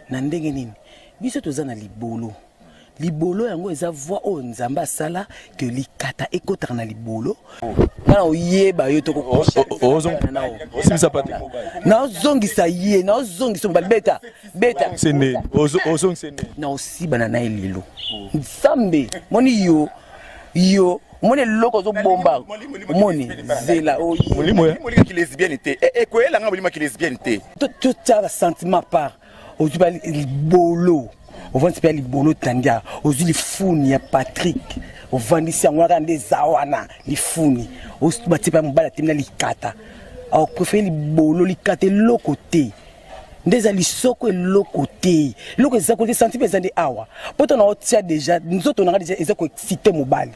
na ndenge nini biso toza na libolo libolo yango eza voix o nzamba sala que likata ekota na libolo na oyeba yo toko osimisa pate na ozongisa ye na ozongisa beta sene ozongisa na osibana na elilo nzambe moni yo moni loko zo bomba moni zela o molimo ki lesbienne te ko ela nga molimo ki lesbienne te tout ça sentiment par ozuba libolo ovandi pe libolo tandia ozuli funi ya Patrick ovandi sangwa nde zawana lifuni osuba tipa mbala timna likata au préféré libolo likate lokote ndeza lisoko lokote loko za côté senti pe zande awa poto na otia déjà nzoto na déjà ezako exciter mobali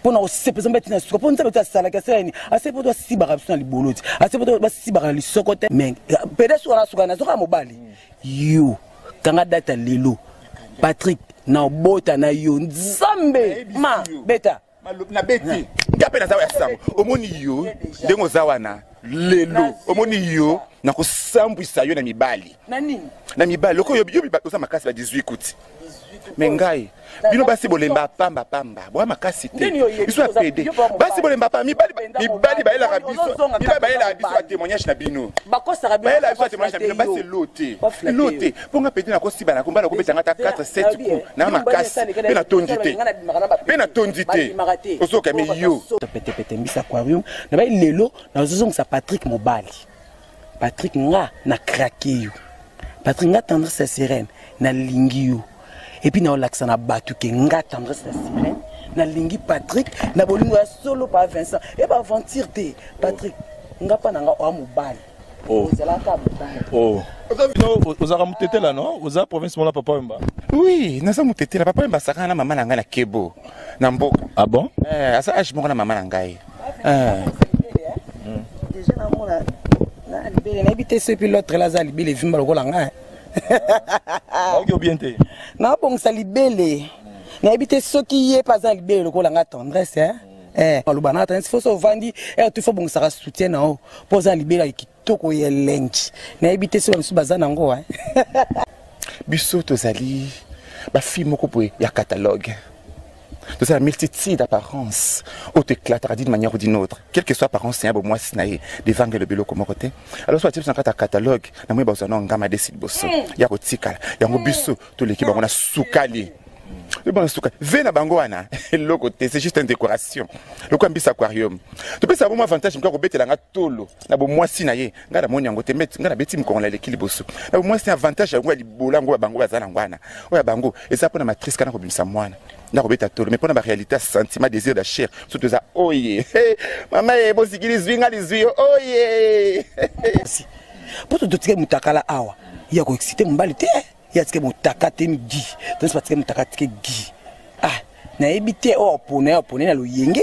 pona osepe zambeti na suka pona nzabeta sala ka seni ase poto sibara biso na libolo ti ase poto basibara lisoko te mais pedeso na suka na zoka mobali yo kanga data lelo Patrick na bota na yo nzambe ma beta na beti ngape na zawa ya sango omoni yo ndengo zawana lelo omoni yo na kosambwisa yo na mibali na mibali loko yo oza makasi ba 18 kuti mengai bino basi bolemba pamba bwa makasi te biso apede basi bolemba pamba mibali baela kabiso mibali baela biso a témoignage na bino baela biso a témoignage na bino basi lote ponga pede na kosiba na kombana ko betanga ta 4 7 ku na makasi pe na tondi te osoka me yo pete mbisa aquarium na ba lelo na zozong sa Patrick mobali Patrick nga na craqué yo Patrick nga tendresse sereine na lingi yo et puis na olaxa na batu ke nga tendresse sereine na lingi Patrick na bolingo ya solo pa Vincent et ba aventure te Patrick nga pa na nga o mobali ozaka mutetela no oza province mola papa wemba oui naza mutetela papa wemba saka na mama na ngai na kebo na mboka ah bon asa age moko na mama na ngai déjà na mona na libéré na habité ce pilote là za libéré vimba lokola nga ok bien te na bon sa libéré na habité ce qui est pas za libéré lokola nga tendresse aloba na tendresse faut so vandi tu faut bon ça soutien na o pour za libéré kitoko ye lengi na habité ce biso baza nango biso tozali ba fille moko boye ya catalogue. De la multitude d'apparences, où tu éclateras d'une manière ou d'une autre, quelle que soit l'apparence, c'est un bon mois sinaï, des vangues le bélo comme côté. Alors, soit tu as un catalogue, n'a pas besoin d'un gamme à décider bosso. Il y a un tikal, il y a un bisso, tout l'équipe, on a soukali. Le bon soukali, vena bangoana, le côté, c'est juste une décoration. Le coin bis aquarium. Tu peux savoir mon avantage, je me dis que la tolo, n'a pas moi sinaï, n'a pas mon yango, te mettre, n'a pas bêtime qu'on a l'équilibre bosso. N'a pas moi c'est un avantage, à moi, les bolango, à bango, à zanangwana. Ouais, à bango, et ça pour la matrice, quand on a comme ça, moine. Mais pour la réalité, sentiment, désir de chair, surtout ça, oh yeah, maman, bon, si qu'il est oh yeah. Pour te dire que mutakala awa, il y a quoi excité mon balité, il y a ce que mutakate midi, donc c'est parce que mutakate gi. Ah, na évité opponer na lo yenge,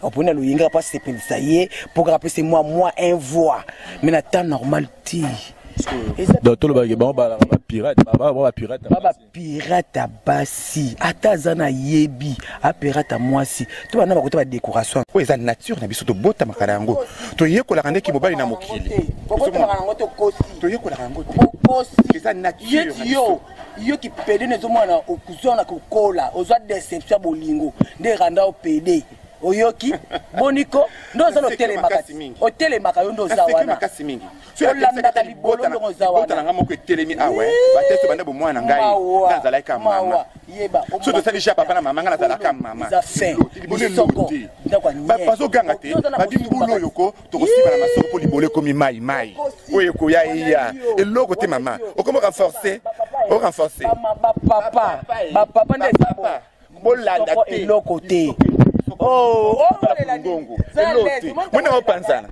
opponer lo yenge pas c'est ça y est, pour rappeler c'est moi un voix, mais la temps normalité. Donc tout le bagage bon ba pirate pirate basi atazana yebi a pirate moi si to bana ba kota ba décoration o eza nature na biso to bota makala yango to yekola kande ki mobali na mokili to yekola yango to eza nature yo ki pede ne zo mwana okuzona kokola ozwa déception bolingo nde randa o pede oyoki boniko ndoza no telemakasi o telemaka yo ndoza wana makasi mingi so la libolo ndoza wana bota nga moko telemi awe bateso bande bo mwana ngai naza like mama yeba so to sali papa na mama nga naza like mama za fin bisoko ndakwa ba paso ganga te ba dimbulo yoko to kosiba na masoko po libolo komi mai oyo ko ya eloko te mama okomo renforcer papa ndeza bolanda te eloko te Mwana wapanzana.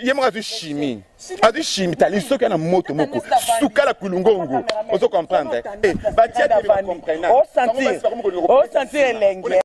Yema azu chimie. Azu chimie tali soka na moto moko. Sukala kulungongo. Ozo comprendre. Batia de comprendre. O sentir lenge.